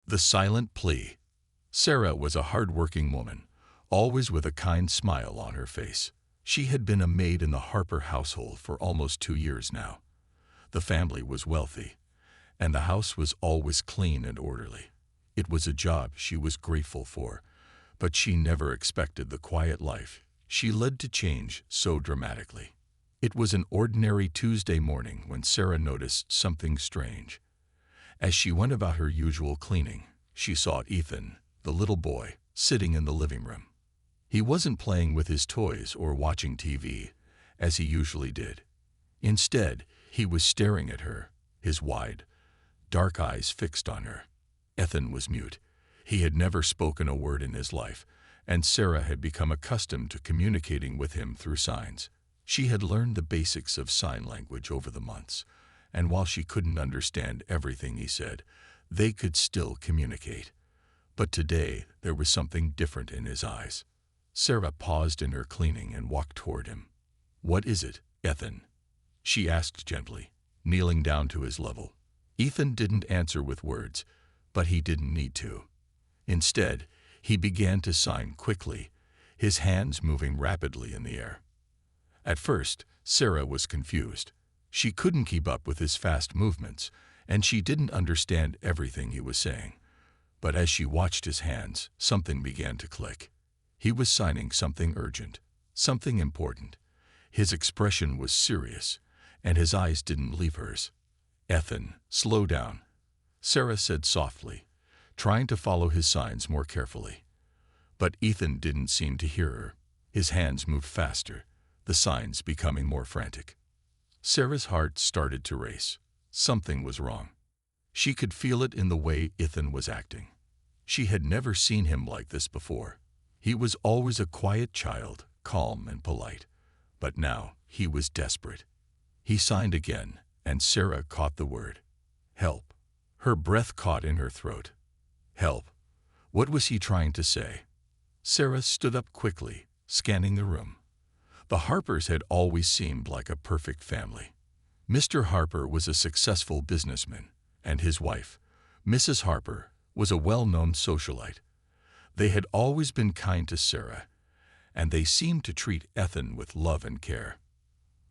The silent plea. Sarah was a hard-working woman, always with a kind smile on her face. She had been a maid in the Harper household for almost 2 years now. The family was wealthy, and the house was always clean and orderly. It was a job she was grateful for, but she never expected the quiet life she led to change so dramatically. It was an ordinary Tuesday morning when Sarah noticed something strange. As she went about her usual cleaning, she saw Ethan, the little boy, sitting in the living room. He wasn't playing with his toys or watching TV, as he usually did. Instead, he was staring at her, his wide, dark eyes fixed on her. Ethan was mute. He had never spoken a word in his life, and Sarah had become accustomed to communicating with him through signs. She had learned the basics of sign language over the months, and while she couldn't understand everything he said, they could still communicate. But today, there was something different in his eyes. Sarah paused in her cleaning and walked toward him. "What is it, Ethan?" she asked gently, kneeling down to his level. Ethan didn't answer with words, but he didn't need to. Instead, he began to sign quickly, his hands moving rapidly in the air. At first, Sarah was confused. She couldn't keep up with his fast movements, and she didn't understand everything he was saying. But as she watched his hands, something began to click. He was signing something urgent, something important. His expression was serious, and his eyes didn't leave hers. "Ethan, slow down," Sarah said softly, trying to follow his signs more carefully. But Ethan didn't seem to hear her. His hands moved faster, the signs becoming more frantic. Sarah's heart started to race. Something was wrong. She could feel it in the way Ethan was acting. She had never seen him like this before. He was always a quiet child, calm and polite. But now he was desperate. He signed again, and Sarah caught the word. "Help." Her breath caught in her throat. Help. What was he trying to say? Sarah stood up quickly, scanning the room. The Harpers had always seemed like a perfect family. Mr. Harper was a successful businessman, and his wife, Mrs. Harper, was a well-known socialite. They had always been kind to Sarah, and they seemed to treat Ethan with love and care.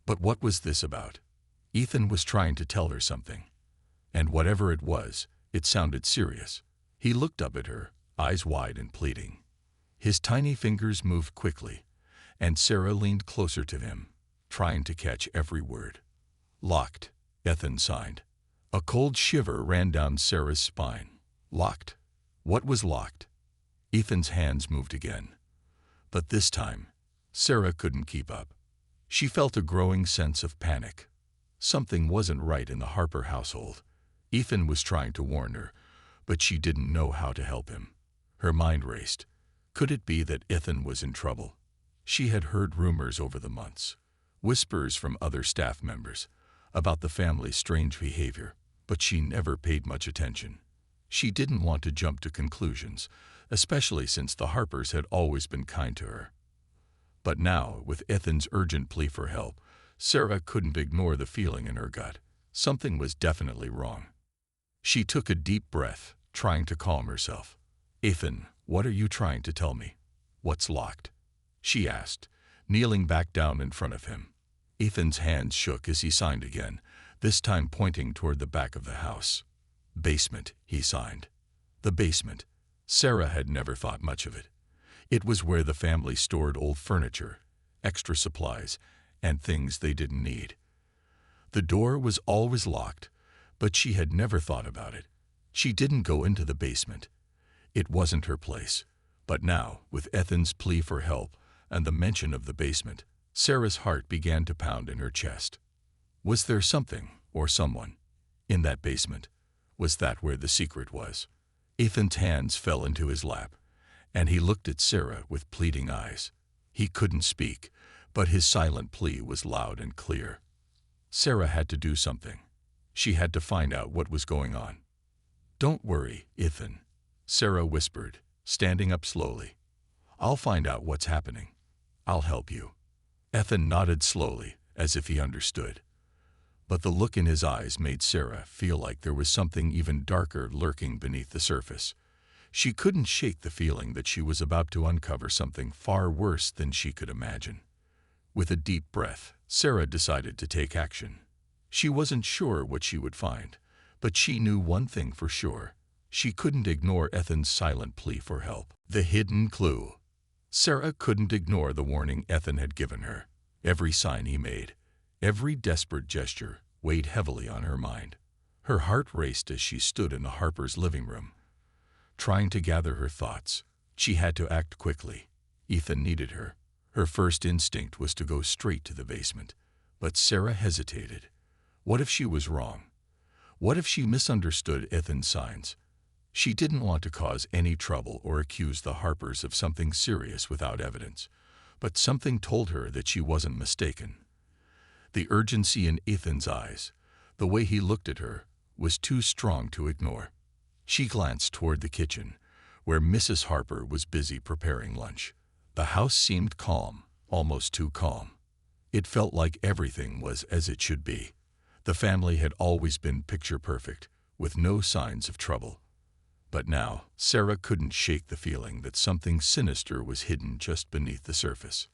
But what was this about? Ethan was trying to tell her something, and whatever it was, it sounded serious. He looked up at her, eyes wide and pleading. His tiny fingers moved quickly, and Sarah leaned closer to him, trying to catch every word. "Locked," Ethan signed. A cold shiver ran down Sarah's spine. Locked. What was locked? Ethan's hands moved again. But this time, Sarah couldn't keep up. She felt a growing sense of panic. Something wasn't right in the Harper household. Ethan was trying to warn her, but she didn't know how to help him. Her mind raced. Could it be that Ethan was in trouble? She had heard rumors over the months, whispers from other staff members, about the family's strange behavior, but she never paid much attention. She didn't want to jump to conclusions, especially since the Harpers had always been kind to her. But now, with Ethan's urgent plea for help, Sarah couldn't ignore the feeling in her gut. Something was definitely wrong. She took a deep breath, trying to calm herself. "Ethan, what are you trying to tell me? What's locked?" she asked, kneeling back down in front of him. Ethan's hands shook as he signed again, this time pointing toward the back of the house. "Basement," he signed. The basement. Sarah had never thought much of it. It was where the family stored old furniture, extra supplies, and things they didn't need. The door was always locked, but she had never thought about it. She didn't go into the basement. It wasn't her place. But now, with Ethan's plea for help and the mention of the basement, Sarah's heart began to pound in her chest. Was there something, or someone, in that basement? Was that where the secret was? Ethan's hands fell into his lap, and he looked at Sarah with pleading eyes. He couldn't speak, but his silent plea was loud and clear. Sarah had to do something. She had to find out what was going on. "Don't worry, Ethan," Sarah whispered, standing up slowly. "I'll find out what's happening. I'll help you." Ethan nodded slowly, as if he understood. But the look in his eyes made Sarah feel like there was something even darker lurking beneath the surface. She couldn't shake the feeling that she was about to uncover something far worse than she could imagine. With a deep breath, Sarah decided to take action. She wasn't sure what she would find, but she knew one thing for sure. She couldn't ignore Ethan's silent plea for help. The hidden clue. Sarah couldn't ignore the warning Ethan had given her. Every sign he made, every desperate gesture, weighed heavily on her mind. Her heart raced as she stood in the Harpers' living room, trying to gather her thoughts. She had to act quickly. Ethan needed her. Her first instinct was to go straight to the basement. But Sarah hesitated. What if she was wrong? What if she misunderstood Ethan's signs? She didn't want to cause any trouble or accuse the Harpers of something serious without evidence. But something told her that she wasn't mistaken. The urgency in Ethan's eyes, the way he looked at her, was too strong to ignore. She glanced toward the kitchen, where Mrs. Harper was busy preparing lunch. The house seemed calm, almost too calm. It felt like everything was as it should be. The family had always been picture perfect, with no signs of trouble. But now, Sarah couldn't shake the feeling that something sinister was hidden just beneath the surface.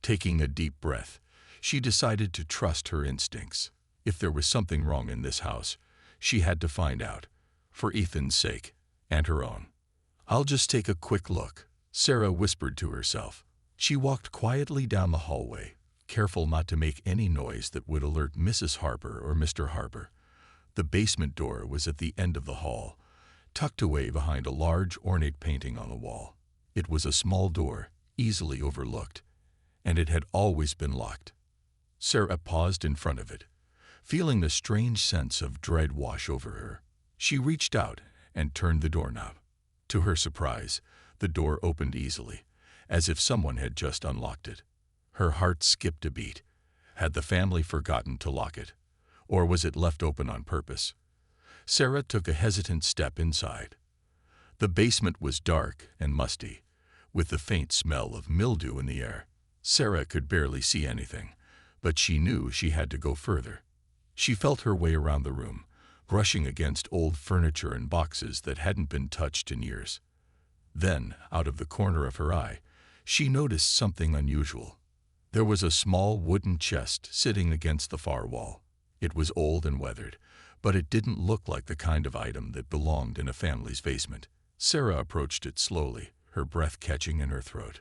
Taking a deep breath, she decided to trust her instincts. If there was something wrong in this house, she had to find out, for Ethan's sake, and her own. "I'll just take a quick look," Sarah whispered to herself. She walked quietly down the hallway, careful not to make any noise that would alert Mrs. Harper or Mr. Harper. The basement door was at the end of the hall, tucked away behind a large ornate painting on the wall. It was a small door, easily overlooked, and it had always been locked. Sarah paused in front of it, feeling a strange sense of dread wash over her. She reached out and turned the doorknob. To her surprise, the door opened easily, as if someone had just unlocked it. Her heart skipped a beat. Had the family forgotten to lock it? Or was it left open on purpose? Sarah took a hesitant step inside. The basement was dark and musty, with the faint smell of mildew in the air. Sarah could barely see anything, but she knew she had to go further. She felt her way around the room, brushing against old furniture and boxes that hadn't been touched in years. Then, out of the corner of her eye, she noticed something unusual. There was a small wooden chest sitting against the far wall. It was old and weathered, but it didn't look like the kind of item that belonged in a family's basement. Sarah approached it slowly, her breath catching in her throat.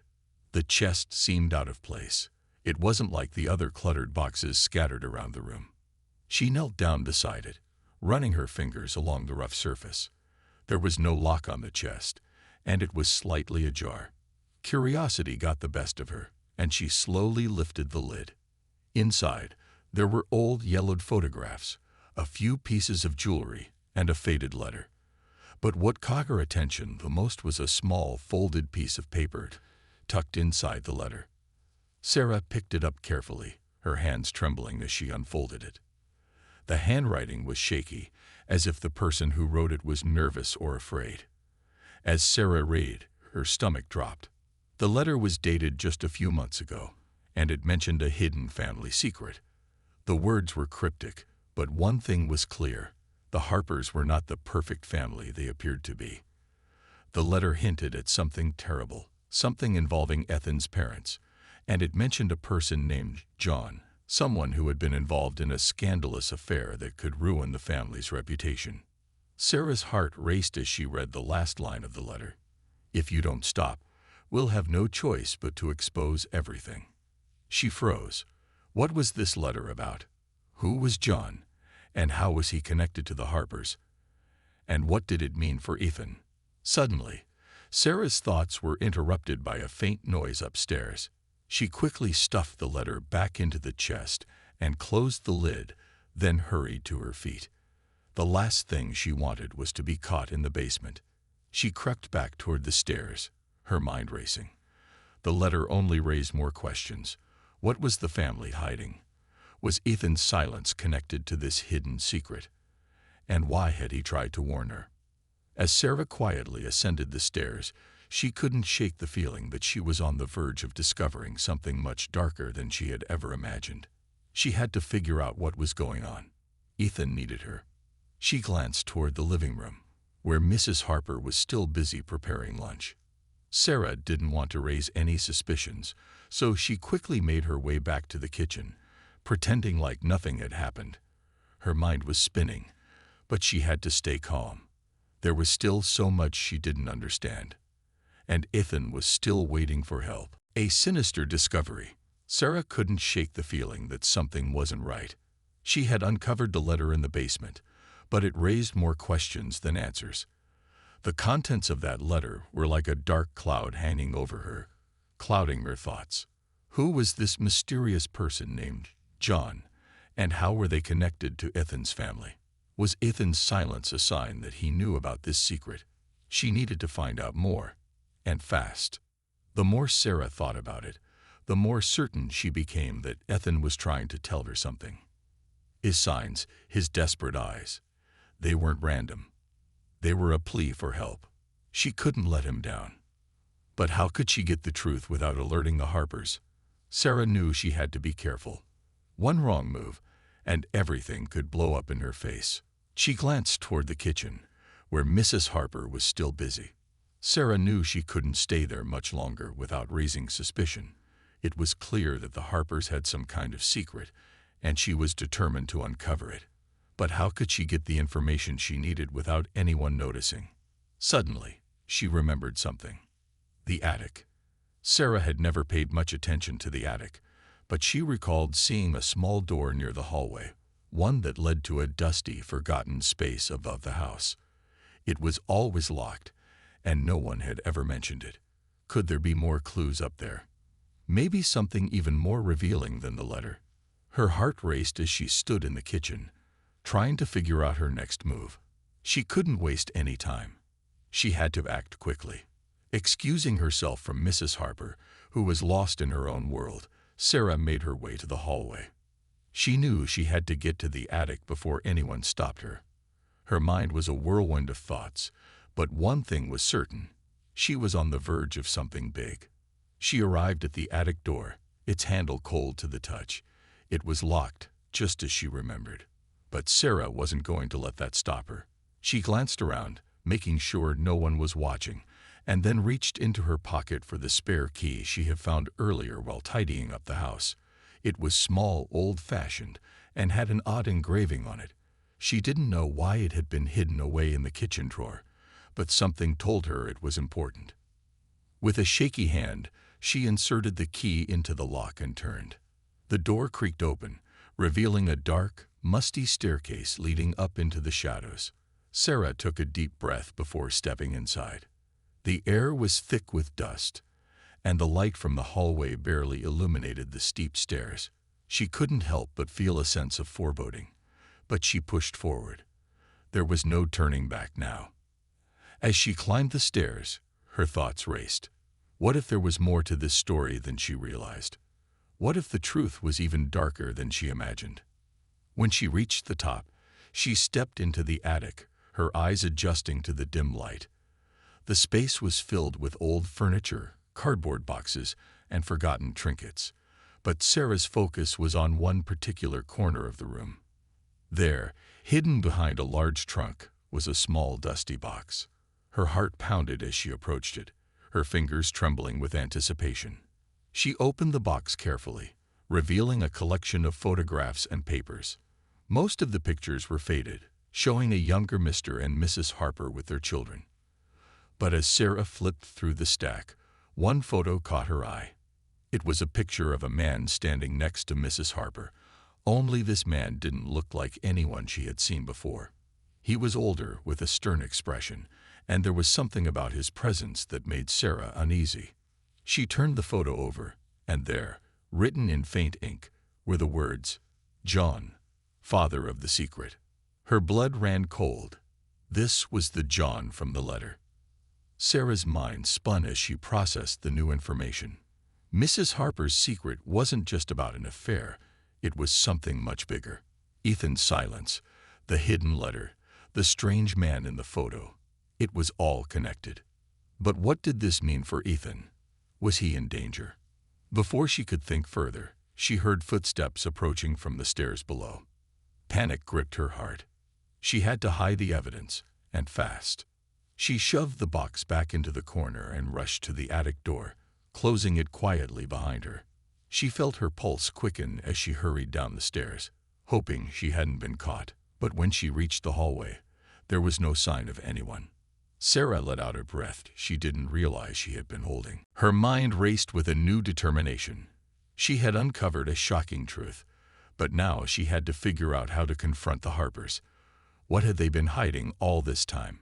The chest seemed out of place. It wasn't like the other cluttered boxes scattered around the room. She knelt down beside it, running her fingers along the rough surface. There was no lock on the chest, and it was slightly ajar. Curiosity got the best of her, and she slowly lifted the lid. Inside, there were old yellowed photographs, a few pieces of jewelry, and a faded letter. But what caught her attention the most was a small, folded piece of paper tucked inside the letter. Sarah picked it up carefully, her hands trembling as she unfolded it. The handwriting was shaky, as if the person who wrote it was nervous or afraid. As Sarah read, her stomach dropped. The letter was dated just a few months ago, and it mentioned a hidden family secret. The words were cryptic, but one thing was clear. The Harpers were not the perfect family they appeared to be. The letter hinted at something terrible, something involving Ethan's parents, and it mentioned a person named John, someone who had been involved in a scandalous affair that could ruin the family's reputation. Sarah's heart raced as she read the last line of the letter. "If you don't stop, we'll have no choice but to expose everything." She froze. What was this letter about? Who was John? And how was he connected to the Harpers? And what did it mean for Ethan? Suddenly, Sarah's thoughts were interrupted by a faint noise upstairs. She quickly stuffed the letter back into the chest and closed the lid, then hurried to her feet. The last thing she wanted was to be caught in the basement. She crept back toward the stairs, her mind racing. The letter only raised more questions. What was the family hiding? Was Ethan's silence connected to this hidden secret? And why had he tried to warn her? As Sarah quietly ascended the stairs, she couldn't shake the feeling that she was on the verge of discovering something much darker than she had ever imagined. She had to figure out what was going on. Ethan needed her. She glanced toward the living room, where Mrs. Harper was still busy preparing lunch. Sarah didn't want to raise any suspicions, so she quickly made her way back to the kitchen, pretending like nothing had happened. Her mind was spinning, but she had to stay calm. There was still so much she didn't understand. And Ethan was still waiting for help. A sinister discovery. Sarah couldn't shake the feeling that something wasn't right. She had uncovered the letter in the basement, but it raised more questions than answers. The contents of that letter were like a dark cloud hanging over her, clouding her thoughts. Who was this mysterious person named John, and how were they connected to Ethan's family? Was Ethan's silence a sign that he knew about this secret? She needed to find out more, and fast. The more Sarah thought about it, the more certain she became that Ethan was trying to tell her something. His signs, his desperate eyes, they weren't random. They were a plea for help. She couldn't let him down. But how could she get the truth without alerting the Harpers? Sarah knew she had to be careful. One wrong move, and everything could blow up in her face. She glanced toward the kitchen, where Mrs. Harper was still busy. Sarah knew she couldn't stay there much longer without raising suspicion. It was clear that the Harpers had some kind of secret, and she was determined to uncover it. But how could she get the information she needed without anyone noticing? Suddenly, she remembered something. The attic. Sarah had never paid much attention to the attic, but she recalled seeing a small door near the hallway, one that led to a dusty, forgotten space above the house. It was always locked, and no one had ever mentioned it. Could there be more clues up there? Maybe something even more revealing than the letter. Her heart raced as she stood in the kitchen, trying to figure out her next move. She couldn't waste any time. She had to act quickly. Excusing herself from Mrs. Harper, who was lost in her own world, Sarah made her way to the hallway. She knew she had to get to the attic before anyone stopped her. Her mind was a whirlwind of thoughts, but one thing was certain. She was on the verge of something big. She arrived at the attic door, its handle cold to the touch. It was locked, just as she remembered. But Sarah wasn't going to let that stop her. She glanced around, making sure no one was watching, and then reached into her pocket for the spare key she had found earlier while tidying up the house. It was small, old-fashioned, and had an odd engraving on it. She didn't know why it had been hidden away in the kitchen drawer, but something told her it was important. With a shaky hand, she inserted the key into the lock and turned. The door creaked open, revealing a dark, musty staircase leading up into the shadows. Sarah took a deep breath before stepping inside. The air was thick with dust, and the light from the hallway barely illuminated the steep stairs. She couldn't help but feel a sense of foreboding, but she pushed forward. There was no turning back now. As she climbed the stairs, her thoughts raced. What if there was more to this story than she realized? What if the truth was even darker than she imagined? When she reached the top, she stepped into the attic, her eyes adjusting to the dim light. The space was filled with old furniture, cardboard boxes, and forgotten trinkets. But Sarah's focus was on one particular corner of the room. There, hidden behind a large trunk, was a small dusty box. Her heart pounded as she approached it, her fingers trembling with anticipation. She opened the box carefully, revealing a collection of photographs and papers. Most of the pictures were faded, showing a younger Mr. and Mrs. Harper with their children. But as Sarah flipped through the stack, one photo caught her eye. It was a picture of a man standing next to Mrs. Harper, only this man didn't look like anyone she had seen before. He was older, with a stern expression, and there was something about his presence that made Sarah uneasy. She turned the photo over, and there, written in faint ink, were the words, "John, father of the secret." Her blood ran cold. This was the John from the letter. Sarah's mind spun as she processed the new information. Mrs. Harper's secret wasn't just about an affair, it was something much bigger. Ethan's silence, the hidden letter, the strange man in the photo, it was all connected. But what did this mean for Ethan? Was he in danger? Before she could think further, she heard footsteps approaching from the stairs below. Panic gripped her heart. She had to hide the evidence, and fast. She shoved the box back into the corner and rushed to the attic door, closing it quietly behind her. She felt her pulse quicken as she hurried down the stairs, hoping she hadn't been caught. But when she reached the hallway, there was no sign of anyone. Sarah let out a breath she didn't realize she had been holding. Her mind raced with a new determination. She had uncovered a shocking truth, but now she had to figure out how to confront the Harpers. What had they been hiding all this time?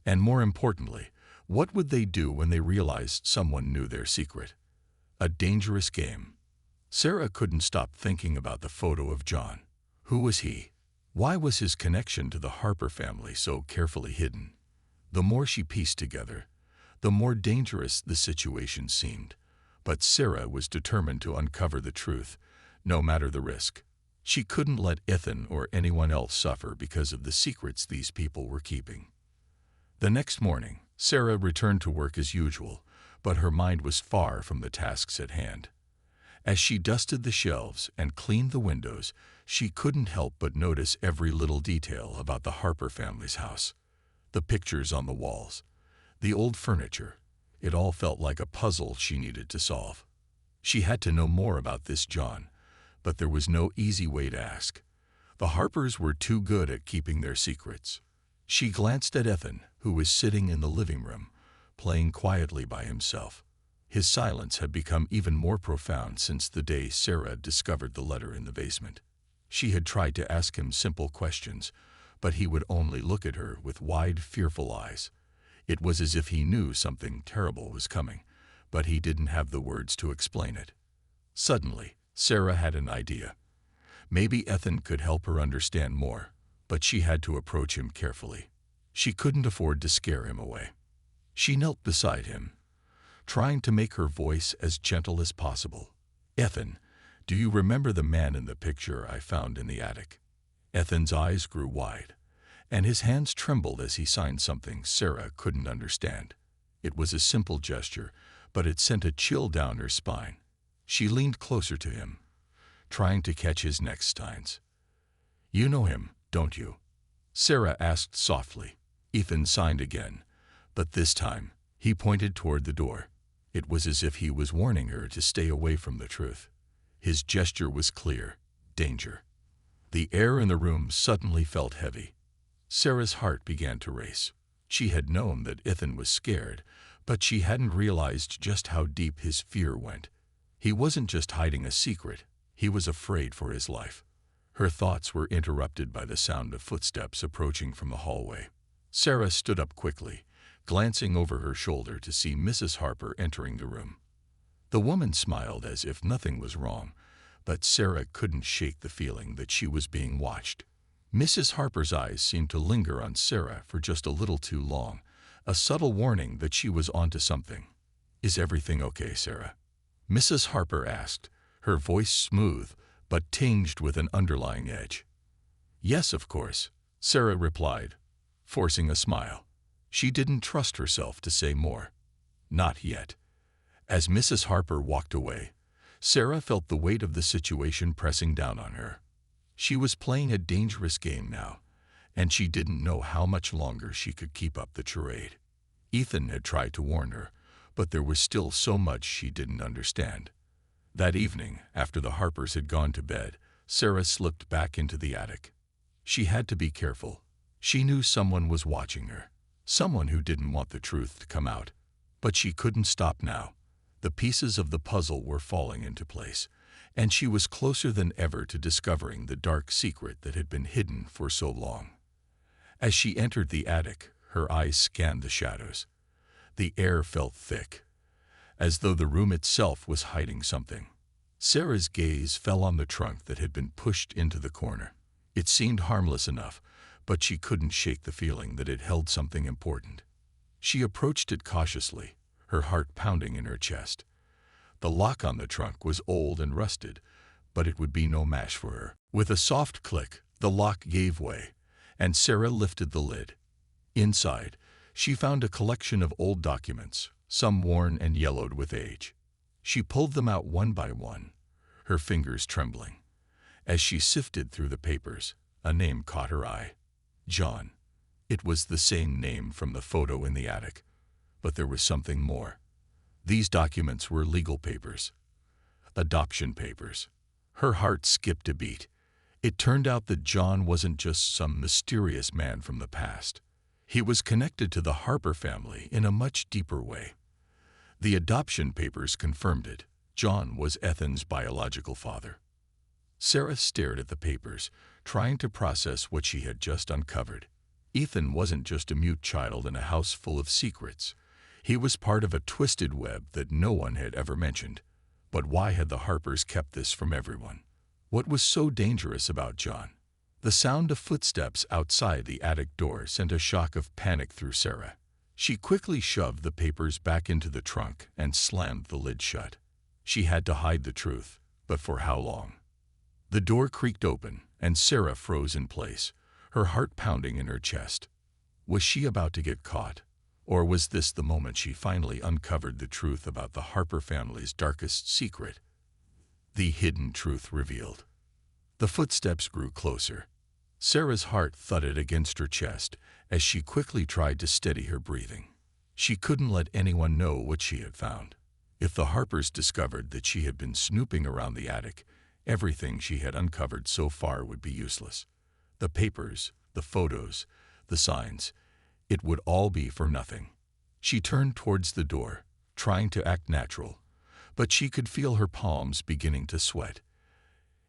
And more importantly, what would they do when they realized someone knew their secret? A dangerous game. Sarah couldn't stop thinking about the photo of John. Who was he? Why was his connection to the Harper family so carefully hidden? The more she pieced together, the more dangerous the situation seemed. But Sarah was determined to uncover the truth, no matter the risk. She couldn't let Ethan or anyone else suffer because of the secrets these people were keeping. The next morning, Sarah returned to work as usual, but her mind was far from the tasks at hand. As she dusted the shelves and cleaned the windows, she couldn't help but notice every little detail about the Harper family's house. The pictures on the walls, the old furniture, it all felt like a puzzle she needed to solve. She had to know more about this John, but there was no easy way to ask. The Harpers were too good at keeping their secrets. She glanced at Ethan, who was sitting in the living room, playing quietly by himself. His silence had become even more profound since the day Sarah discovered the letter in the basement. She had tried to ask him simple questions, but he would only look at her with wide, fearful eyes. It was as if he knew something terrible was coming, but he didn't have the words to explain it. Suddenly, Sarah had an idea. Maybe Ethan could help her understand more, but she had to approach him carefully. She couldn't afford to scare him away. She knelt beside him, trying to make her voice as gentle as possible. "Ethan, do you remember the man in the picture I found in the attic?" Ethan's eyes grew wide, and his hands trembled as he signed something Sarah couldn't understand. It was a simple gesture, but it sent a chill down her spine. She leaned closer to him, trying to catch his next signs. "You know him, don't you?" Sarah asked softly. Ethan signed again, but this time he pointed toward the door. It was as if he was warning her to stay away from the truth. His gesture was clear: danger. The air in the room suddenly felt heavy. Sarah's heart began to race. She had known that Ethan was scared, but she hadn't realized just how deep his fear went. He wasn't just hiding a secret, he was afraid for his life. Her thoughts were interrupted by the sound of footsteps approaching from the hallway. Sarah stood up quickly, glancing over her shoulder to see Mrs. Harper entering the room. The woman smiled as if nothing was wrong, but Sarah couldn't shake the feeling that she was being watched. Mrs. Harper's eyes seemed to linger on Sarah for just a little too long, a subtle warning that she was onto something. "Is everything okay, Sarah?" Mrs. Harper asked, her voice smooth but tinged with an underlying edge. "Yes, of course," Sarah replied, forcing a smile. She didn't trust herself to say more. Not yet. As Mrs. Harper walked away, Sarah felt the weight of the situation pressing down on her. She was playing a dangerous game now, and she didn't know how much longer she could keep up the charade. Ethan had tried to warn her, but there was still so much she didn't understand. That evening, after the Harpers had gone to bed, Sarah slipped back into the attic. She had to be careful. She knew someone was watching her, someone who didn't want the truth to come out. But she couldn't stop now. The pieces of the puzzle were falling into place, and she was closer than ever to discovering the dark secret that had been hidden for so long. As she entered the attic, her eyes scanned the shadows. The air felt thick, as though the room itself was hiding something. Sarah's gaze fell on the trunk that had been pushed into the corner. It seemed harmless enough, but she couldn't shake the feeling that it held something important. She approached it cautiously, her heart pounding in her chest. The lock on the trunk was old and rusted, but it would be no match for her. With a soft click, the lock gave way, and Sarah lifted the lid. Inside, she found a collection of old documents, some worn and yellowed with age. She pulled them out one by one, her fingers trembling. As she sifted through the papers, a name caught her eye. John. It was the same name from the photo in the attic. But there was something more. These documents were legal papers. Adoption papers. Her heart skipped a beat. It turned out that John wasn't just some mysterious man from the past. He was connected to the Harper family in a much deeper way. The adoption papers confirmed it. John was Ethan's biological father. Sarah stared at the papers, trying to process what she had just uncovered. Ethan wasn't just a mute child in a house full of secrets. He was part of a twisted web that no one had ever mentioned. But why had the Harpers kept this from everyone? What was so dangerous about John? The sound of footsteps outside the attic door sent a shock of panic through Sarah. She quickly shoved the papers back into the trunk and slammed the lid shut. She had to hide the truth, but for how long? The door creaked open, and Sarah froze in place, her heart pounding in her chest. Was she about to get caught? Or was this the moment she finally uncovered the truth about the Harper family's darkest secret? The hidden truth revealed. The footsteps grew closer. Sarah's heart thudded against her chest as she quickly tried to steady her breathing. She couldn't let anyone know what she had found. If the Harpers discovered that she had been snooping around the attic, everything she had uncovered so far would be useless. The papers, the photos, the signs, it would all be for nothing. She turned towards the door, trying to act natural, but she could feel her palms beginning to sweat.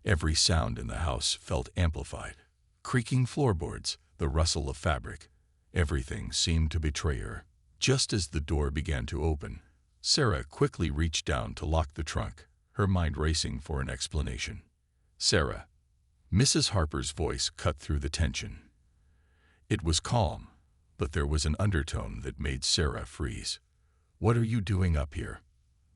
Every sound in the house felt amplified. Creaking floorboards, the rustle of fabric, everything seemed to betray her. Just as the door began to open, Sarah quickly reached down to lock the trunk, her mind racing for an explanation. Sarah. Mrs. Harper's voice cut through the tension. It was calm, but there was an undertone that made Sarah freeze. What are you doing up here?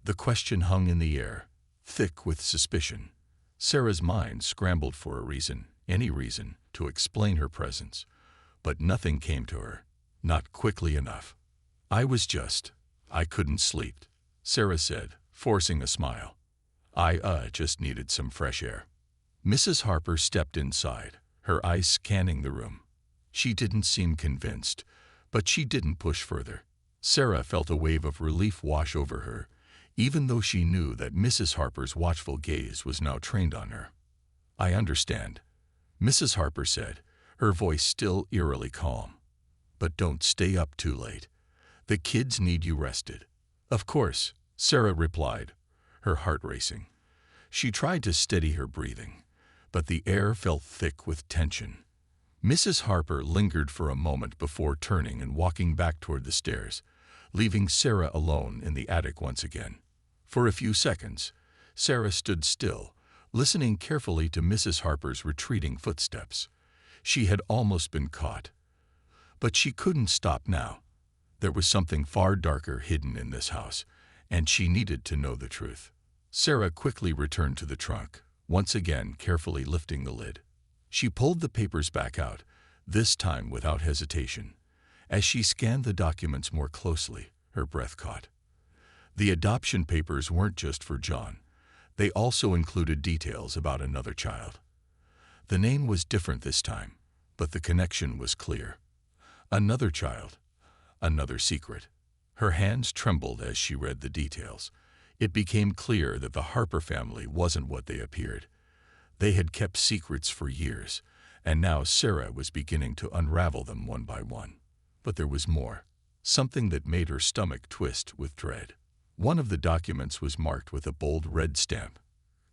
The question hung in the air, thick with suspicion. Sarah's mind scrambled for a reason, any reason, to explain her presence, but nothing came to her, not quickly enough. I couldn't sleep, Sarah said, forcing a smile. I just needed some fresh air. Mrs. Harper stepped inside, her eyes scanning the room. She didn't seem convinced, but she didn't push further. Sarah felt a wave of relief wash over her, even though she knew that Mrs. Harper's watchful gaze was now trained on her. I understand, Mrs. Harper said, her voice still eerily calm. But don't stay up too late. The kids need you rested. Of course, Sarah replied, her heart racing. She tried to steady her breathing, but the air felt thick with tension. Mrs. Harper lingered for a moment before turning and walking back toward the stairs, leaving Sarah alone in the attic once again. For a few seconds, Sarah stood still, listening carefully to Mrs. Harper's retreating footsteps. She had almost been caught. But she couldn't stop now. There was something far darker hidden in this house, and she needed to know the truth. Sarah quickly returned to the trunk, once again carefully lifting the lid. She pulled the papers back out, this time without hesitation. As she scanned the documents more closely, her breath caught. The adoption papers weren't just for John. They also included details about another child. The name was different this time, but the connection was clear. Another child, another secret. Her hands trembled as she read the details. It became clear that the Harper family wasn't what they appeared. They had kept secrets for years, and now Sarah was beginning to unravel them one by one. But there was more, something that made her stomach twist with dread. One of the documents was marked with a bold red stamp.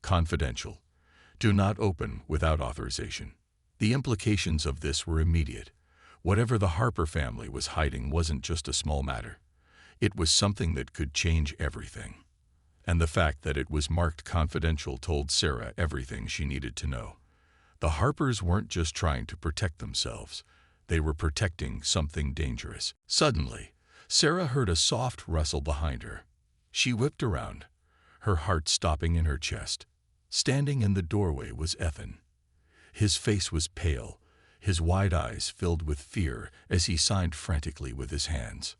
Confidential. Do not open without authorization. The implications of this were immediate. Whatever the Harper family was hiding wasn't just a small matter. It was something that could change everything. And the fact that it was marked confidential told Sarah everything she needed to know. The Harpers weren't just trying to protect themselves. They were protecting something dangerous. Suddenly, Sarah heard a soft rustle behind her. She whipped around, her heart stopping in her chest. Standing in the doorway was Ethan. His face was pale, his wide eyes filled with fear as he signed frantically with his hands.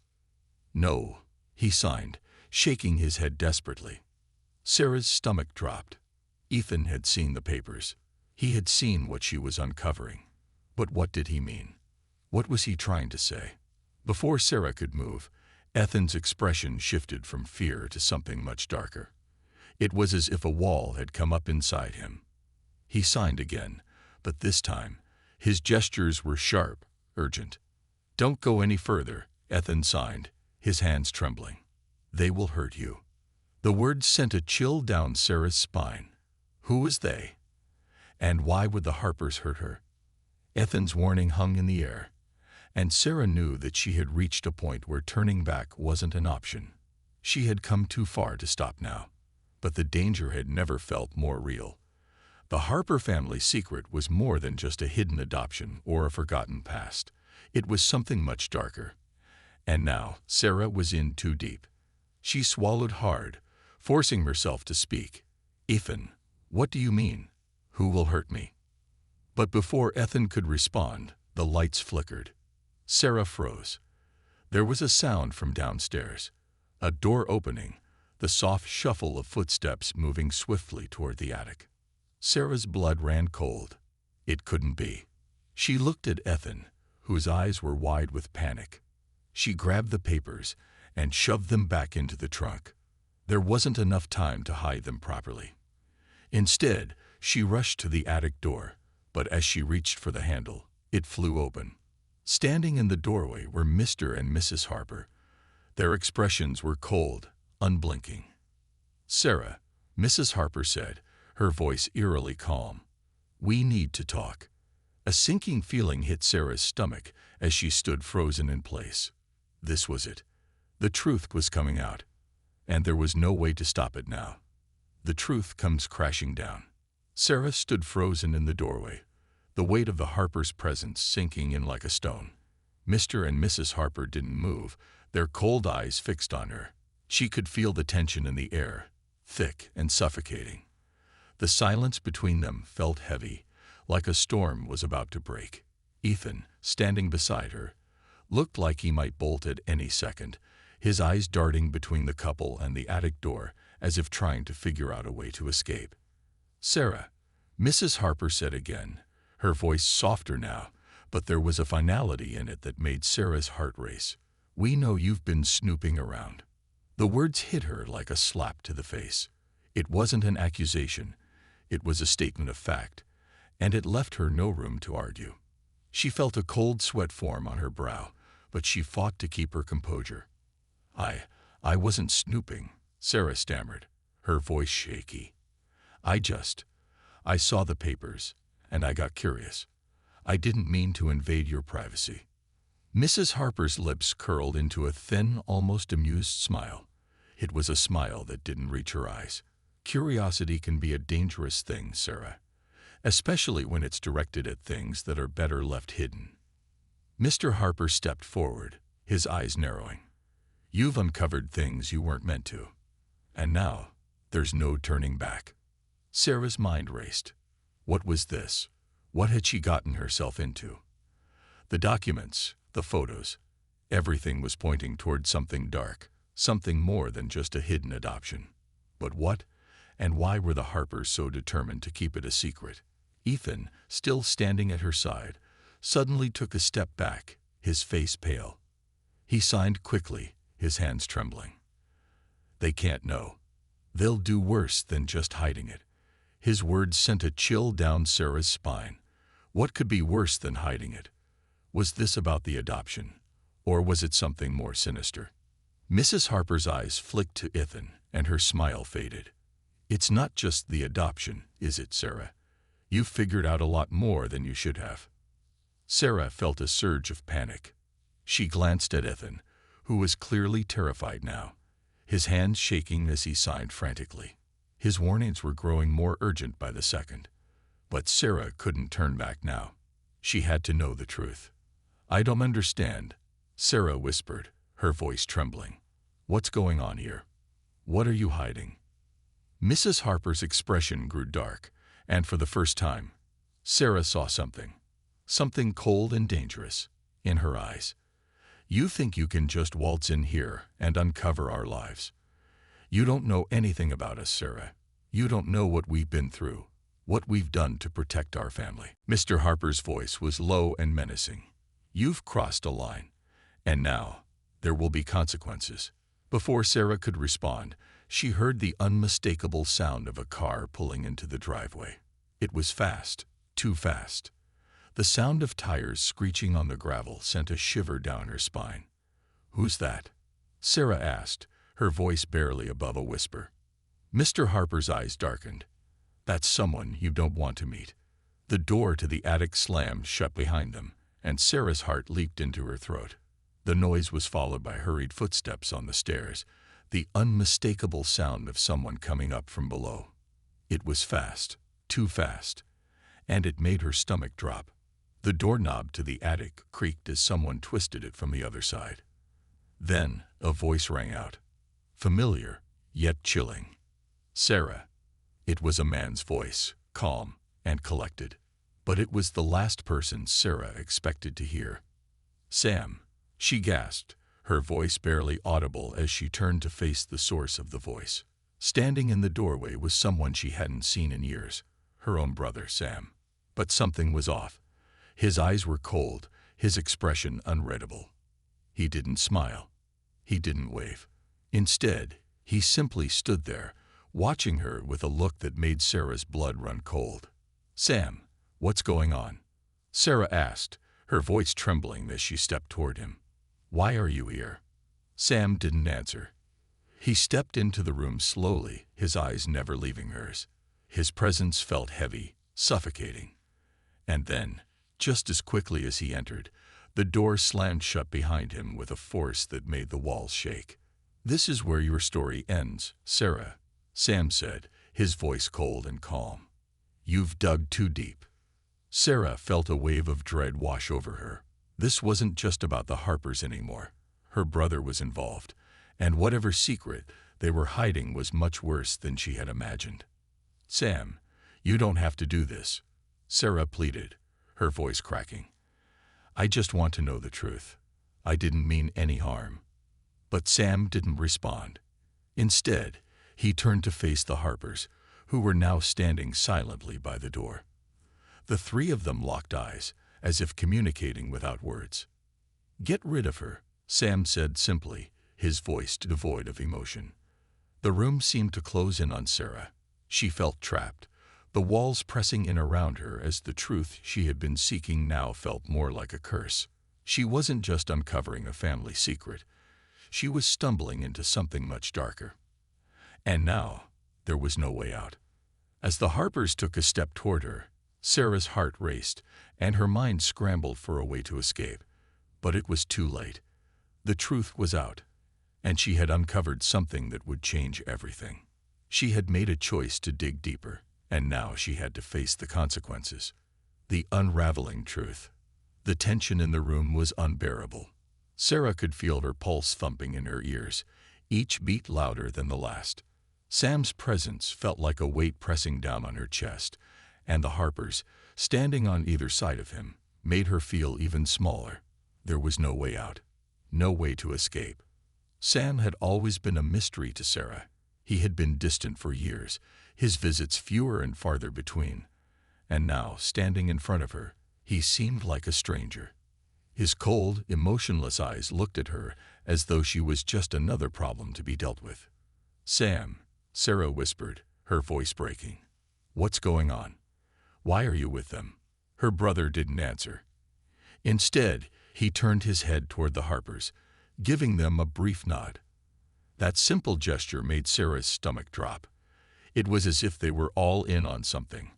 No, he signed, shaking his head desperately. Sarah's stomach dropped. Ethan had seen the papers. He had seen what she was uncovering. But what did he mean? What was he trying to say? Before Sarah could move, Ethan's expression shifted from fear to something much darker. It was as if a wall had come up inside him. He signed again, but this time, his gestures were sharp, urgent. "Don't go any further," Ethan signed, his hands trembling. "They will hurt you." The words sent a chill down Sarah's spine. Who was they? And why would the Harpers hurt her? Ethan's warning hung in the air, and Sarah knew that she had reached a point where turning back wasn't an option. She had come too far to stop now, but the danger had never felt more real. The Harper family secret was more than just a hidden adoption or a forgotten past. It was something much darker. And now Sarah was in too deep. She swallowed hard, forcing herself to speak. "Ethan, what do you mean? Who will hurt me?" But before Ethan could respond, the lights flickered. Sarah froze. There was a sound from downstairs, a door opening, the soft shuffle of footsteps moving swiftly toward the attic. Sarah's blood ran cold. It couldn't be. She looked at Ethan, whose eyes were wide with panic. She grabbed the papers and shoved them back into the trunk. There wasn't enough time to hide them properly. Instead, she rushed to the attic door, but as she reached for the handle, it flew open. Standing in the doorway were Mr. and Mrs. Harper. Their expressions were cold, unblinking. "Sarah," Mrs. Harper said, her voice eerily calm, "we need to talk." A sinking feeling hit Sarah's stomach as she stood frozen in place. This was it. The truth was coming out, and there was no way to stop it now. The truth comes crashing down. Sarah stood frozen in the doorway, the weight of the Harpers' presence sinking in like a stone. Mr. and Mrs. Harper didn't move, their cold eyes fixed on her. She could feel the tension in the air, thick and suffocating. The silence between them felt heavy, like a storm was about to break. Ethan, standing beside her, looked like he might bolt at any second, his eyes darting between the couple and the attic door as if trying to figure out a way to escape. "Sarah," Mrs. Harper said again, her voice softer now, but there was a finality in it that made Sarah's heart race. "We know you've been snooping around." The words hit her like a slap to the face. It wasn't an accusation, it was a statement of fact, and it left her no room to argue. She felt a cold sweat form on her brow, but she fought to keep her composure. I wasn't snooping," Sarah stammered, her voice shaky. I saw the papers, and I got curious. I didn't mean to invade your privacy." Mrs. Harper's lips curled into a thin, almost amused smile. It was a smile that didn't reach her eyes. Curiosity can be a dangerous thing, Sarah, especially when it's directed at things that are better left hidden. Mr. Harper stepped forward, his eyes narrowing. "You've uncovered things you weren't meant to. And now, there's no turning back." Sarah's mind raced. What was this? What had she gotten herself into? The documents, the photos, everything was pointing toward something dark, something more than just a hidden adoption. But what, and why were the Harpers so determined to keep it a secret? Ethan, still standing at her side, suddenly took a step back, his face pale. He signed quickly, his hands trembling. "They can't know. They'll do worse than just hiding it." His words sent a chill down Sarah's spine. What could be worse than hiding it? Was this about the adoption, or was it something more sinister? Mrs. Harper's eyes flicked to Ethan, and her smile faded. "It's not just the adoption, is it, Sarah? You've figured out a lot more than you should have." Sarah felt a surge of panic. She glanced at Ethan, who was clearly terrified now, his hands shaking as he signed frantically. His warnings were growing more urgent by the second. But Sarah couldn't turn back now. She had to know the truth. "I don't understand," Sarah whispered, her voice trembling. "What's going on here? What are you hiding?" Mrs. Harper's expression grew dark, and for the first time, Sarah saw something cold and dangerous, in her eyes. "You think you can just waltz in here and uncover our lives. You don't know anything about us, Sarah. You don't know what we've been through, what we've done to protect our family." Mr. Harper's voice was low and menacing. "You've crossed a line, and now there will be consequences." Before Sarah could respond, she heard the unmistakable sound of a car pulling into the driveway. It was fast, too fast. The sound of tires screeching on the gravel sent a shiver down her spine. "Who's that?" Sarah asked, her voice barely above a whisper. Mr. Harper's eyes darkened. "That's someone you don't want to meet." The door to the attic slammed shut behind them, and Sarah's heart leaped into her throat. The noise was followed by hurried footsteps on the stairs, the unmistakable sound of someone coming up from below. It was fast, too fast, and it made her stomach drop. The doorknob to the attic creaked as someone twisted it from the other side. Then a voice rang out, familiar, yet chilling. "Sarah." It was a man's voice, calm and collected, but it was the last person Sarah expected to hear. "Sam," she gasped, her voice barely audible as she turned to face the source of the voice. Standing in the doorway was someone she hadn't seen in years, her own brother, Sam. But something was off. His eyes were cold, his expression unreadable. He didn't smile. He didn't wave. Instead, he simply stood there, watching her with a look that made Sarah's blood run cold. "Sam, what's going on?" Sarah asked, her voice trembling as she stepped toward him. "Why are you here?" Sam didn't answer. He stepped into the room slowly, his eyes never leaving hers. His presence felt heavy, suffocating. And then, just as quickly as he entered, the door slammed shut behind him with a force that made the walls shake. "This is where your story ends, Sarah," Sam said, his voice cold and calm. "You've dug too deep." Sarah felt a wave of dread wash over her. This wasn't just about the Harpers anymore. Her brother was involved, and whatever secret they were hiding was much worse than she had imagined. "Sam, you don't have to do this," Sarah pleaded, her voice cracking. "I just want to know the truth. I didn't mean any harm." But Sam didn't respond. Instead, he turned to face the Harpers, who were now standing silently by the door. The three of them locked eyes, as if communicating without words. "Get rid of her," Sam said simply, his voice devoid of emotion. The room seemed to close in on Sarah. She felt trapped, the walls pressing in around her as the truth she had been seeking now felt more like a curse. She wasn't just uncovering a family secret. She was stumbling into something much darker. And now, there was no way out. As the Harpers took a step toward her, Sarah's heart raced, and her mind scrambled for a way to escape. But it was too late. The truth was out, and she had uncovered something that would change everything. She had made a choice to dig deeper, and now she had to face the consequences. The unraveling truth. The tension in the room was unbearable. Sarah could feel her pulse thumping in her ears, each beat louder than the last. Sam's presence felt like a weight pressing down on her chest, and the Harpers, standing on either side of him, made her feel even smaller. There was no way out, no way to escape. Sam had always been a mystery to Sarah. He had been distant for years, his visits fewer and farther between. And now, standing in front of her, he seemed like a stranger. His cold, emotionless eyes looked at her as though she was just another problem to be dealt with. "Sam," Sarah whispered, her voice breaking. "What's going on? Why are you with them?" Her brother didn't answer. Instead, he turned his head toward the Harpers, giving them a brief nod. That simple gesture made Sarah's stomach drop. It was as if they were all in on something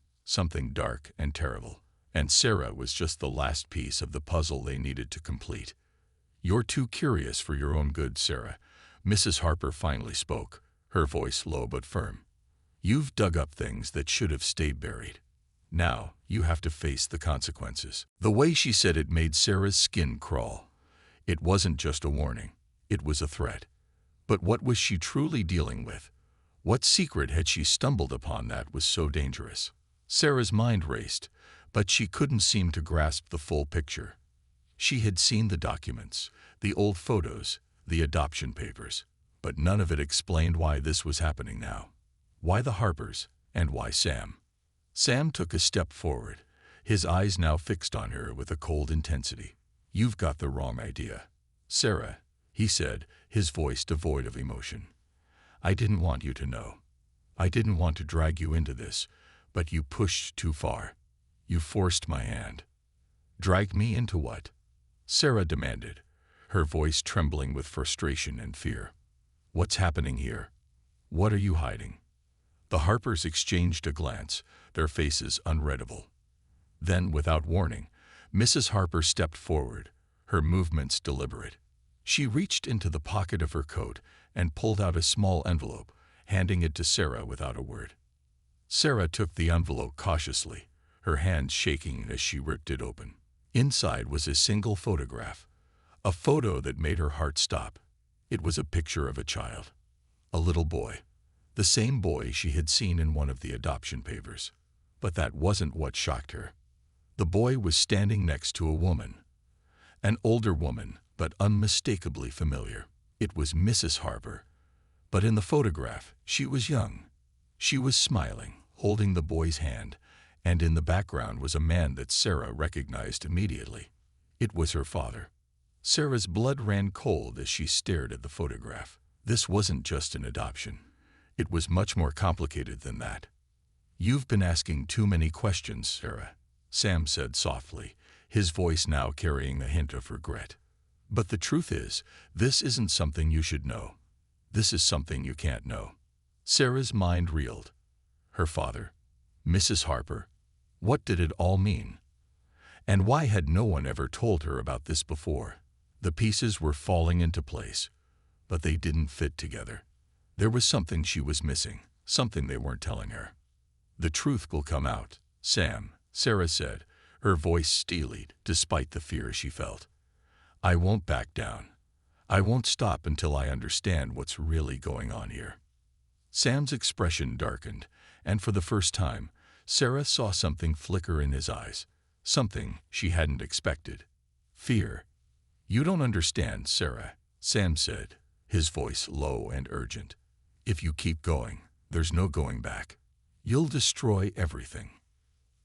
dark and terrible, and Sarah was just the last piece of the puzzle they needed to complete. "You're too curious for your own good, Sarah," Mrs. Harper finally spoke, her voice low but firm. "You've dug up things that should have stayed buried. Now, you have to face the consequences." The way she said it made Sarah's skin crawl. It wasn't just a warning, it was a threat. But what was she truly dealing with? What secret had she stumbled upon that was so dangerous? Sarah's mind raced, but she couldn't seem to grasp the full picture. She had seen the documents, the old photos, the adoption papers, but none of it explained why this was happening now. Why the Harpers, and why Sam? Sam took a step forward, his eyes now fixed on her with a cold intensity. "You've got the wrong idea, Sarah," he said, his voice devoid of emotion. "I didn't want you to know. I didn't want to drag you into this, but you pushed too far. You forced my hand." "Drag me into what?" Sarah demanded, her voice trembling with frustration and fear. "What's happening here? What are you hiding?" The Harpers exchanged a glance, their faces unreadable. Then, without warning, Mrs. Harper stepped forward, her movements deliberate. She reached into the pocket of her coat and pulled out a small envelope, handing it to Sarah without a word. Sarah took the envelope cautiously, her hands shaking as she ripped it open. Inside was a single photograph, a photo that made her heart stop. It was a picture of a child, a little boy, the same boy she had seen in one of the adoption papers. But that wasn't what shocked her. The boy was standing next to a woman, an older woman, but unmistakably familiar. It was Mrs. Harper, but in the photograph, she was young. She was smiling, holding the boy's hand, and in the background was a man that Sarah recognized immediately. It was her father. Sarah's blood ran cold as she stared at the photograph. This wasn't just an adoption. It was much more complicated than that. "You've been asking too many questions, Sarah," Sam said softly, his voice now carrying a hint of regret. "But the truth is, this isn't something you should know. This is something you can't know." Sarah's mind reeled. Her father, Mrs. Harper. What did it all mean? And why had no one ever told her about this before? The pieces were falling into place, but they didn't fit together. There was something she was missing, something they weren't telling her. "The truth will come out, Sam," Sarah said, her voice steelied despite the fear she felt. "I won't back down. I won't stop until I understand what's really going on here." Sam's expression darkened, and for the first time, Sarah saw something flicker in his eyes, something she hadn't expected. Fear. "You don't understand, Sarah," Sam said, his voice low and urgent. "If you keep going, there's no going back. You'll destroy everything."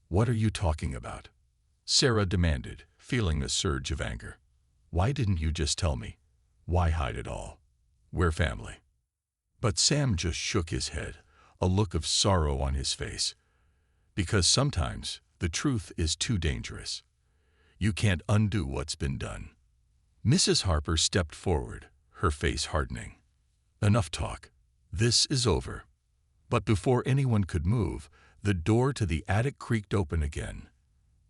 "What are you talking about?" Sarah demanded, feeling a surge of anger. "Why didn't you just tell me? Why hide it all? We're family." But Sam just shook his head, a look of sorrow on his face. "Because sometimes the truth is too dangerous. You can't undo what's been done." Mrs. Harper stepped forward, her face hardening. "Enough talk. This is over." But before anyone could move, the door to the attic creaked open again.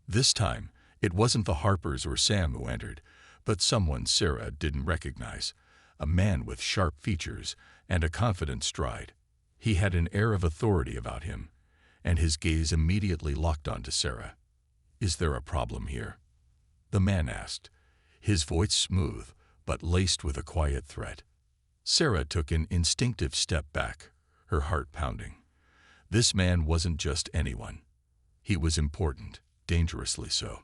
This time, it wasn't the Harpers or Sam who entered, but someone Sarah didn't recognize, a man with sharp features and a confident stride. He had an air of authority about him, and his gaze immediately locked onto Sarah. "Is there a problem here?" the man asked, his voice smooth but laced with a quiet threat. Sarah took an instinctive step back, her heart pounding. This man wasn't just anyone. He was important, dangerously so.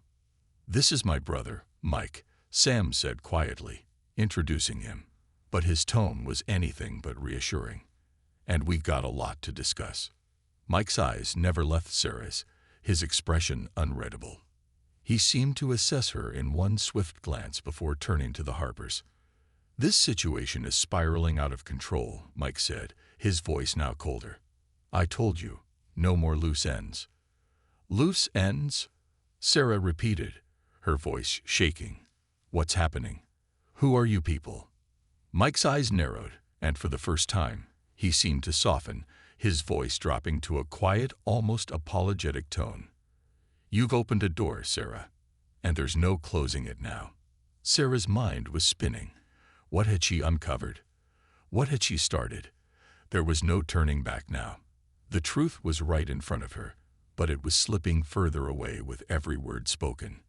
"This is my brother, Mike," Sam said quietly, introducing him, but his tone was anything but reassuring. "And we've got a lot to discuss." Mike's eyes never left Sarah's, his expression unreadable. He seemed to assess her in one swift glance before turning to the Harpers. "This situation is spiraling out of control," Mike said, his voice now colder. "I told you, no more loose ends." "Loose ends?" Sarah repeated, her voice shaking. "What's happening? Who are you people?" Mike's eyes narrowed, and for the first time, he seemed to soften, his voice dropping to a quiet, almost apologetic tone. "You've opened a door, Sarah, and there's no closing it now." Sarah's mind was spinning. What had she uncovered? What had she started? There was no turning back now. The truth was right in front of her, but it was slipping further away with every word spoken.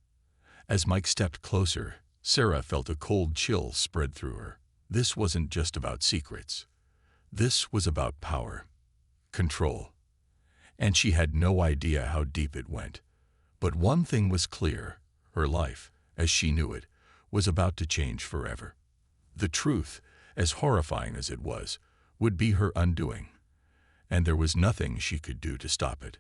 As Mike stepped closer, Sarah felt a cold chill spread through her. This wasn't just about secrets. This was about power, control, and she had no idea how deep it went. But one thing was clear: her life, as she knew it, was about to change forever. The truth, as horrifying as it was, would be her undoing, and there was nothing she could do to stop it.